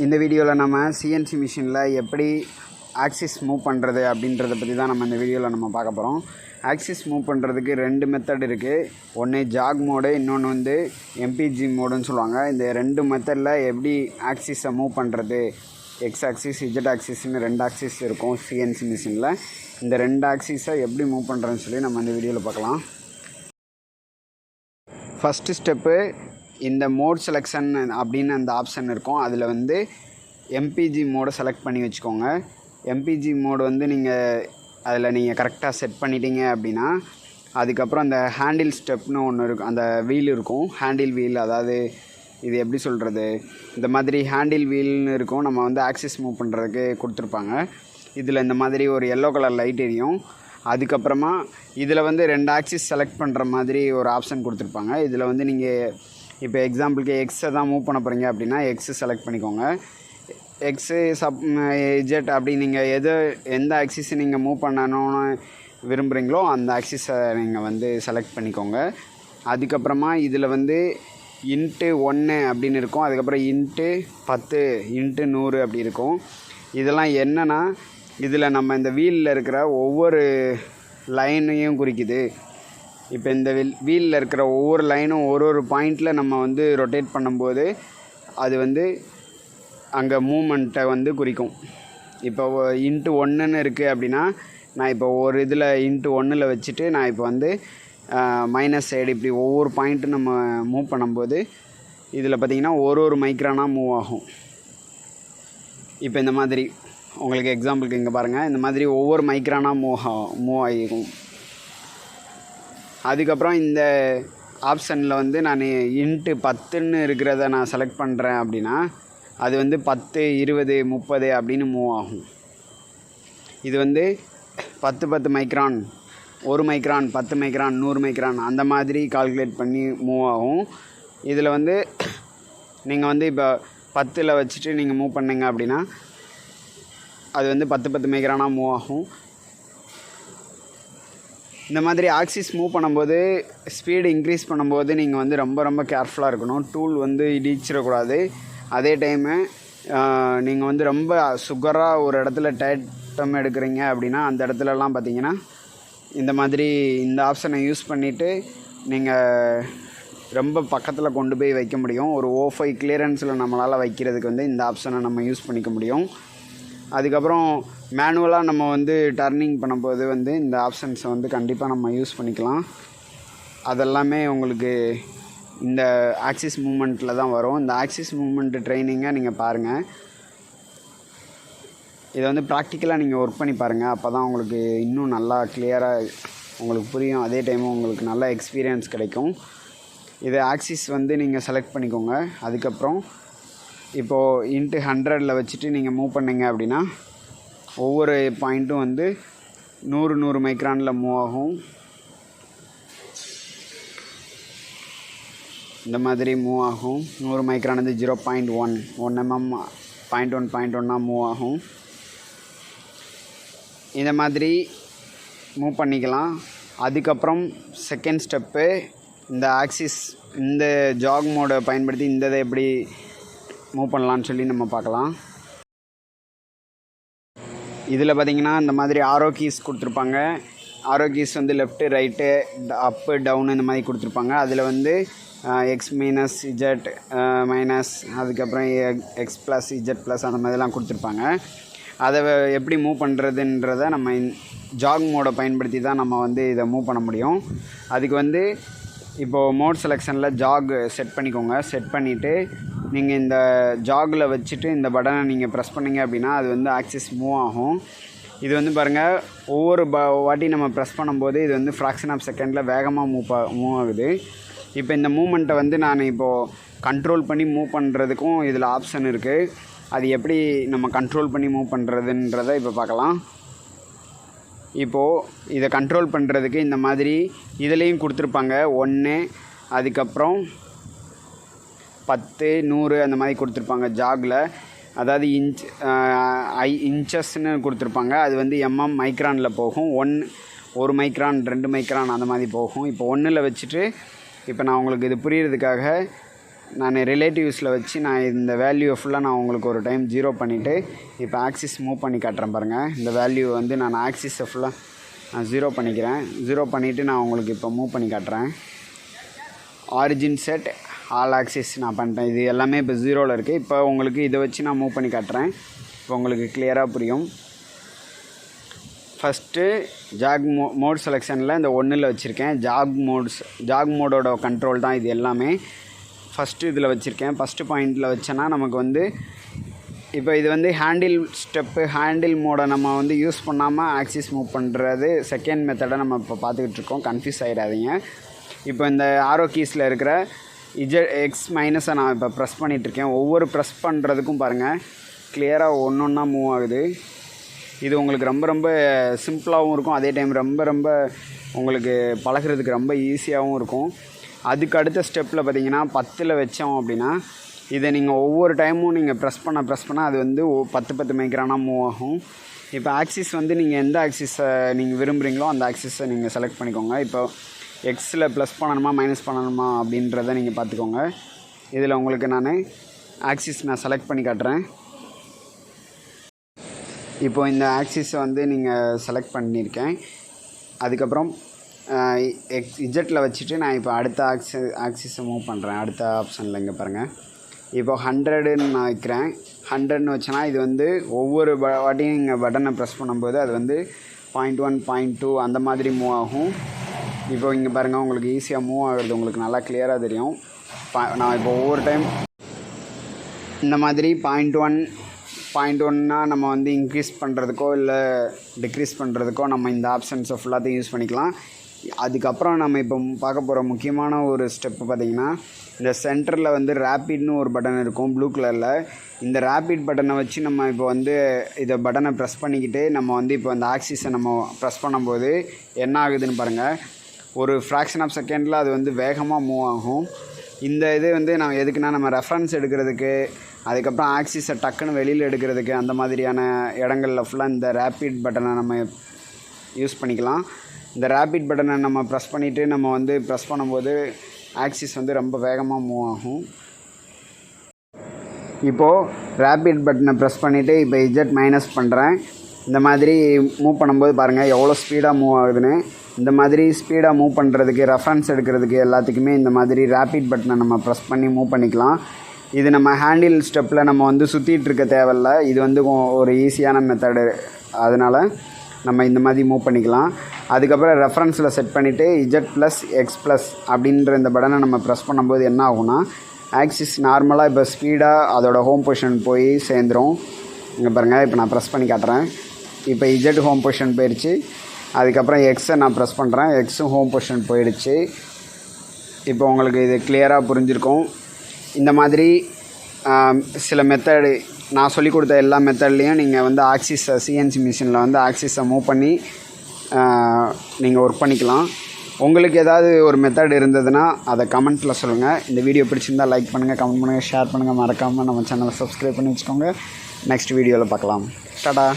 இந்த வீடியோவில் நம்ம CNC மிஷினில் எப்படி ஆக்சிஸ் மூவ் பண்ணுறது அப்படின்றத பற்றி தான் நம்ம இந்த வீடியோவில் நம்ம பார்க்க போகிறோம். ஆக்சிஸ் மூவ் பண்ணுறதுக்கு 2 மெத்தட் இருக்குது. ஒன்று ஜாக் மோடு, இன்னொன்று வந்து MPG மோடுன்னு சொல்லுவாங்க. இந்த 2 மெத்தடில் எப்படி ஆக்சிஸை மூவ் பண்ணுறது, எக்ஸ் ஆக்சிஸ் Z ஆக்சிஸ்னு 2 ஆக்சிஸ் இருக்கும் CNC மிஷினில். இந்த 2 ஆக்சிஸை எப்படி மூவ் பண்ணுறதுன்னு சொல்லி நம்ம இந்த வீடியோவில் பார்க்கலாம். ஃபஸ்ட்டு ஸ்டெப்பு, இந்த மோட் செலெக்ஷன் அப்படின்னு அந்த ஆப்ஷன் இருக்கும். அதில் வந்து MPG மோடை செலக்ட் பண்ணி வச்சுக்கோங்க. MPG மோடு வந்து நீங்கள் கரெக்டாக செட் பண்ணிட்டீங்க அப்படின்னா, அதுக்கப்புறம் அந்த ஹேண்டில் ஸ்டெப்னு ஒன்று இருக்கும், அந்த வீல் இருக்கும், ஹேண்டில் வீல். அதாவது இது எப்படி சொல்கிறது, இந்த மாதிரி ஹேண்டில் வீல்னு இருக்கும். நம்ம வந்து ஆக்சிஸ் மூவ் பண்ணுறதுக்கு கொடுத்துருப்பாங்க. இதில் இந்த மாதிரி ஒரு எல்லோ கலர் லைட் எரியும். அதுக்கப்புறமா இதில் வந்து 2 ஆக்சிஸ் செலக்ட் பண்ணுற மாதிரி ஒரு ஆப்ஷன் கொடுத்துருப்பாங்க. இதில் வந்து நீங்கள் இப்போ எக்ஸாம்பிளுக்கு எக்ஸை தான் மூவ் பண்ண போகிறீங்க அப்படின்னா எக்ஸு செலக்ட் பண்ணிக்கோங்க. எக்ஸு Z அப்படி நீங்கள் எந்த ஆக்சிஸை நீங்கள் மூவ் பண்ணணும்னு விரும்புகிறீங்களோ அந்த ஆக்சிஸை நீங்கள் வந்து செலக்ட் பண்ணிக்கோங்க. அதுக்கப்புறமா இதில் வந்து *1 அப்படின்னு இருக்கும். அதுக்கப்புறம் *10, *100 அப்படி இருக்கும். இதெல்லாம் என்னென்னா, இதில் நம்ம இந்த வீலில் இருக்கிற ஒவ்வொரு லைனையும் குறிக்குது. இப்போ இந்த வீலில் இருக்கிற ஒவ்வொரு லைனும் ஒரு பாயிண்டில் நம்ம வந்து ரொட்டேட் பண்ணும்போது அது வந்து அங்கே மூமெண்ட்டை வந்து குறிக்கும். இப்போ *1ன்னு இருக்குது அப்படின்னா, நான் இப்போ ஒரு இதில் *1ல் வச்சுட்டு நான் இப்போ வந்து மைனஸ் சைடு இப்படி ஒவ்வொரு பாயிண்ட்டும் நம்ம மூவ் பண்ணும்போது இதில் பார்த்திங்கன்னா ஒரு மைக்ரானாக மூவ் ஆகும். இப்போ இந்த மாதிரி உங்களுக்கு எக்ஸாம்பிளுக்கு இங்கே பாருங்கள், இந்த மாதிரி ஒவ்வொரு மைக்ரானாக மூவ் ஆகிருக்கும். அதுக்கப்புறம் இந்த ஆப்ஷனில் வந்து நான் *10ன்னு இருக்கிறத நான் செலக்ட் பண்ணுறேன் அப்படின்னா அது வந்து 10, 20, 30 அப்படின்னு மூவ் ஆகும். இது வந்து 10 மைக்ரான், 1 மைக்ரான், 10 மைக்ரான், 100 மைக்ரான் அந்த மாதிரி கால்குலேட் பண்ணி மூவ் ஆகும். இதில் வந்து நீங்கள் வந்து இப்போ 10ல் வச்சுட்டு நீங்கள் மூவ் பண்ணிங்க அப்படின்னா அது வந்து 10 மைக்ரானாக மூவ் ஆகும். இந்த மாதிரி ஆக்சிஸ் மூவ் பண்ணும்போது ஸ்பீடு இன்க்ரீஸ் பண்ணும்போது நீங்கள் வந்து ரொம்ப கேர்ஃபுல்லாக இருக்கணும். டூல் வந்து இடிச்சிடக்கூடாது. அதே டைமு நீங்கள் வந்து ரொம்ப சுகராக ஒரு இடத்துல டைட்டம் எடுக்கிறீங்க அப்படின்னா அந்த இடத்துலலாம் பார்த்தீங்கன்னா இந்த மாதிரி இந்த ஆப்ஷனை யூஸ் பண்ணிவிட்டு நீங்கள் ரொம்ப பக்கத்தில் கொண்டு போய் வைக்க முடியும். ஒரு O5 கிளியரன்ஸில் நம்மளால் வைக்கிறதுக்கு வந்து இந்த ஆப்ஷனை நம்ம யூஸ் பண்ணிக்க முடியும். அதுக்கப்புறம் மேனுவலாக நம்ம வந்து டர்னிங் பண்ணும்போது வந்து இந்த ஆப்ஷன்ஸை வந்து கண்டிப்பாக நம்ம யூஸ் பண்ணிக்கலாம். அதெல்லாமே உங்களுக்கு இந்த ஆக்சிஸ் மூமெண்ட்டில் தான் வரும். இந்த ஆக்சிஸ் மூமெண்ட்டு ட்ரைனிங்கை நீங்கள் பாருங்கள். இதை வந்து ப்ராக்டிக்கலாக நீங்கள் ஒர்க் பண்ணி பாருங்கள். அப்போ தான் உங்களுக்கு இன்னும் நல்லா கிளியராக உங்களுக்கு புரியும். அதே டைமும் உங்களுக்கு நல்ல எக்ஸ்பீரியன்ஸ் கிடைக்கும். இதை ஆக்சிஸ் வந்து நீங்கள் செலக்ட் பண்ணிக்கோங்க. அதுக்கப்புறம் இப்போது *100ல் வச்சுட்டு நீங்கள் மூவ் பண்ணிங்க அப்படின்னா ஒவ்வொரு பாயிண்ட்டும் வந்து 100 மைக்ரானில் மூவ் ஆகும். இந்த மாதிரி மூவ் ஆகும். 100 மைக்ரான் வந்து 0.1 mm 0.1 மூவ் ஆகும். இந்த மாதிரி மூவ் பண்ணிக்கலாம். அதுக்கப்புறம் செகண்ட் ஸ்டெப்பு, இந்த ஆக்சிஸ் இந்த ஜாக் மோடை பயன்படுத்தி இந்த இதை எப்படி மூவ் பண்ணலான்னு சொல்லி நம்ம பார்க்கலாம். இதில் பார்த்திங்கன்னா இந்த மாதிரி ஆரோ கீஸ் கொடுத்துருப்பாங்க. ஆரோ கீஸ் வந்து லெஃப்ட்டு, ரைட்டு, அப்பு, டவுனு இந்த மாதிரி கொடுத்துருப்பாங்க. அதில் வந்து X - Z மைனஸ், அதுக்கப்புறம் X+, Z+ அந்த மாதிரிலாம் கொடுத்துருப்பாங்க. அதை எப்படி மூவ் பண்ணுறதுன்றதை நம்ம ஜாக் மோடை பயன்படுத்தி தான் நம்ம வந்து இதை மூவ் பண்ண முடியும். அதுக்கு வந்து இப்போது மோட் செலெக்ஷனில் ஜாக் செட் பண்ணிக்கோங்க. செட் பண்ணிவிட்டு நீங்கள் இந்த ஜாகில் வச்சுட்டு இந்த பட்டனை நீங்கள் ப்ரெஸ் பண்ணிங்க அப்படின்னா அது வந்து ஆக்சிஸ் மூவ் ஆகும். இது வந்து பாருங்கள், ஒவ்வொரு வாட்டி நம்ம ப்ரெஸ் பண்ணும்போது இது வந்து ஃப்ராக்ஷன் ஆஃப் செகண்டில் வேகமாக மூவ் ஆகுது. இப்போ இந்த மூமெண்ட்டை வந்து நான் இப்போது கண்ட்ரோல் பண்ணி மூவ் பண்ணுறதுக்கும் இதில் ஆப்ஷன் இருக்குது. அது எப்படி நம்ம கண்ட்ரோல் பண்ணி மூவ் பண்ணுறதுன்றதை இப்போ பார்க்கலாம். இப்போது இதை கண்ட்ரோல் பண்ணுறதுக்கு இந்த மாதிரி இதுலேயும் கொடுத்துருப்பாங்க 1, அதுக்கப்புறம் 10, 100 அந்த மாதிரி கொடுத்துருப்பாங்க ஜாகில். அதாவது இன்ச்சஸ்ன்னு கொடுத்துருப்பாங்க. அது வந்து மைக்ரானில் போகும். 1 மைக்ரான், 2 மைக்ரான் அந்த மாதிரி போகும். இப்போ 1ல் வச்சுட்டு இப்போ நான் உங்களுக்கு இது புரிகிறதுக்காக நான் ரிலேட்டிவ்ஸில் வச்சு நான் இந்த வேல்யூ ஃபுல்லாக நான் உங்களுக்கு ஒரு டைம் 0 பண்ணிவிட்டு இப்போ ஆக்சிஸ் மூவ் பண்ணி காட்டுறேன் பாருங்கள். இந்த வேல்யூ வந்து நான் ஆக்சிஸை ஃபுல்லாக நான் 0 பண்ணிக்கிறேன். 0 பண்ணிவிட்டு நான் உங்களுக்கு இப்போ மூவ் பண்ணி காட்டுறேன். ஆரிஜின் செட் ஆல் ஆக்சிஸ் நான் பண்ணிட்டேன். இது எல்லாமே இப்போ 0ல் இருக்குது. இப்போ உங்களுக்கு இதை வச்சு நான் மூவ் பண்ணி காட்டுறேன். இப்போ உங்களுக்கு கிளியராக புரியும். ஃபஸ்ட்டு ஜாக் மோட் செலெக்ஷனில் இந்த 1ல் வச்சுருக்கேன். ஜாக் மோடோட கண்ட்ரோல் தான் இது எல்லாமே. ஃபஸ்ட்டு இதில் வச்சுருக்கேன். ஃபஸ்ட்டு பாயிண்டில் வச்சேன்னா நமக்கு வந்து இப்போ இது வந்து ஹேண்டில் மோடை நம்ம வந்து யூஸ் பண்ணாமல் ஆக்சிஸ் மூவ் பண்ணுறது செகண்ட் மெத்தடை நம்ம இப்போ பார்த்துக்கிட்டு இருக்கோம். கன்ஃபியூஸ் ஆகிடாதீங்க. இப்போ இந்த ஆரோ கீஸில் இருக்கிற எக்ஸ் மைனஸை நான் இப்போ ப்ரெஸ் பண்ணிகிட்ருக்கேன். ஒவ்வொரு ப்ரெஸ் பண்ணுறதுக்கும் பாருங்கள் கிளியராக ஒன்றா மூவ் ஆகுது. இது உங்களுக்கு ரொம்ப ரொம்ப சிம்பிளாகவும் இருக்கும். அதே டைம் ரொம்ப ரொம்ப உங்களுக்கு பழகிறதுக்கு ரொம்ப ஈஸியாகவும் இருக்கும். அதுக்கு அடுத்த ஸ்டெப்பில் பார்த்தீங்கன்னா 10ல் வச்சோம் அப்படின்னா இதை நீங்கள் ஒவ்வொரு டைமும் நீங்கள் ப்ரெஸ் பண்ண அது வந்து 10 மைக்ரானாக மூவ் ஆகும். இப்போ ஆக்சிஸ் வந்து நீங்கள் எந்த ஆக்சிஸை நீங்கள் விரும்புகிறீங்களோ அந்த ஆக்சிஸை நீங்கள் செலக்ட் பண்ணிக்கோங்க. இப்போ எக்ஸில் ப்ளஸ் பண்ணணுமா மைனஸ் பண்ணணுமா அப்படின்றத நீங்கள் பார்த்துக்கோங்க. இதில் உங்களுக்கு நான் ஆக்சிஸ் நான் செலக்ட் பண்ணி காட்டுறேன். இப்போது இந்த ஆக்சிஸை வந்து நீங்கள் செலக்ட் பண்ணியிருக்கேன். அதுக்கப்புறம் இஜெட்டில் வச்சுட்டு நான் இப்போ அடுத்த ஆக்சிஸை மூவ் பண்ணுறேன். அடுத்த ஆப்ஷனில் இங்கே பாருங்கள். இப்போ 100ன்னு நான் வைக்கிறேன். 100ன்னு வச்சேன்னா இது வந்து ஒவ்வொரு வாட்டியும் நீங்கள் பட்டனை ப்ரெஸ் பண்ணும்போது அது வந்து 0.1 0.2 அந்த மாதிரி மூவ் ஆகும். இப்போ இங்கே பாருங்கள் உங்களுக்கு ஈஸியாக மூவ் ஆகுறது உங்களுக்கு நல்லா கிளியராக தெரியும். நான் இப்போ ஒவ்வொரு டைம் இந்த மாதிரி 0.1 நம்ம வந்து இன்க்ரீஸ் பண்ணுறதுக்கோ இல்லை டிக்ரீஸ் பண்ணுறதுக்கோ நம்ம இந்த ஆப்ஷன்ஸை ஃபுல்லாத்தையும் யூஸ் பண்ணிக்கலாம். அதுக்கப்புறம் நம்ம இப்போ பார்க்க போகிற முக்கியமான ஒரு ஸ்டெப்பு பார்த்திங்கன்னா இந்த சென்டரில் வந்து ரேப்பிட்னு ஒரு பட்டன் இருக்கும் ப்ளூ கலரில். இந்த ரேப்பிட் பட்டனை வச்சு நம்ம இப்போ வந்து இதை பட்டனை ப்ரெஸ் பண்ணிக்கிட்டு நம்ம வந்து இப்போ அந்த ஆக்சிஸை நம்ம ப்ரெஸ் பண்ணும்போது என்ன ஆகுதுன்னு பாருங்கள். ஒரு ஃப்ராக்ஷன் ஆஃப் செகண்டில் அது வந்து வேகமாக மூவ் ஆகும். இந்த இது வந்து நம்ம எதுக்குன்னா நம்ம ரெஃபரன்ஸ் எடுக்கிறதுக்கு, அதுக்கப்புறம் ஆக்சிஸை டக்குன்னு வெளியில் எடுக்கிறதுக்கு, அந்த மாதிரியான இடங்களில் ஃபுல்லாக இந்த ரேப்பிட் பட்டனை நம்ம யூஸ் பண்ணிக்கலாம். இந்த ரேப்பிட் பட்டனை நம்ம ப்ரெஸ் பண்ணிவிட்டு நம்ம வந்து ப்ரெஸ் பண்ணும்போது ஆக்சிஸ் வந்து ரொம்ப வேகமாக மூவ் ஆகும். இப்போது ரேப்பிட் பட்டனை ப்ரெஸ் பண்ணிவிட்டு இப்போ இஜெட் மைனஸ் பண்ணுறேன். இந்த மாதிரி மூவ் பண்ணும்போது பாருங்கள் எவ்வளோ ஸ்பீடாக மூவ் ஆகுதுன்னு. இந்த மாதிரி ஸ்பீடாக மூவ் பண்ணுறதுக்கு, ரெஃபரன்ஸ் எடுக்கிறதுக்கு எல்லாத்துக்குமே இந்த மாதிரி ரேப்பிட் பட்டனை நம்ம ப்ரெஸ் பண்ணி மூவ் பண்ணிக்கலாம். இது நம்ம ஹேண்டில் ஸ்டெப்பில் நம்ம வந்து சுற்றிட்டு இருக்க தேவையில்ல. இது வந்து ஒரு ஈஸியான மெத்தடு. அதனால் நம்ம இந்த மாதிரி மூவ் பண்ணிக்கலாம். அதுக்கப்புறம் ரெஃபரன்ஸில் செட் பண்ணிவிட்டு இஜெட் ப்ளஸ் எக்ஸ் ப்ளஸ் அப்படின்ற இந்த பட்டனை நம்ம ப்ரெஸ் பண்ணும்போது என்ன ஆகும்னா ஆக்சிஸ் நார்மலாக இப்போ ஸ்பீடாக அதோட ஹோம் பொசிஷன் போய் சேர்ந்துடும். இங்கே பாருங்கள் இப்போ நான் ப்ரெஸ் பண்ணி காட்டுறேன். இப்போ இஜெட் ஹோம் பொசிஷன் போயிடுச்சு. அதுக்கப்புறம் எக்ஸை நான் ப்ரெஸ் பண்ணுறேன். எக்ஸும் ஹோம் பொசிஷன் போயிடுச்சு. இப்போ உங்களுக்கு இது கிளியராக புரிஞ்சிருக்கும். இந்த மாதிரி சில மெத்தடு நான் சொல்லிக் கொடுத்த எல்லா மெத்தட்லேயும் நீங்கள் வந்து ஆக்சிஸை சிஎன்சி மிஷினில் வந்து ஆக்சிஸை மூவ் பண்ணி நீங்கள் ஒர்க் பண்ணிக்கலாம். உங்களுக்கு ஏதாவது ஒரு மெத்தட் இருந்ததுன்னா அதை கமெண்ட்டில் சொல்லுங்கள். இந்த வீடியோ பிடிச்சிருந்தால் லைக் பண்ணுங்கள், கமெண்ட் பண்ணுங்கள், ஷேர் பண்ணுங்கள். மறக்காமல் நம்ம சேனலை சப்ஸ்கிரைப் பண்ணி வச்சுக்கோங்க. நெக்ஸ்ட் வீடியோவில் பார்க்கலாம். டாடா.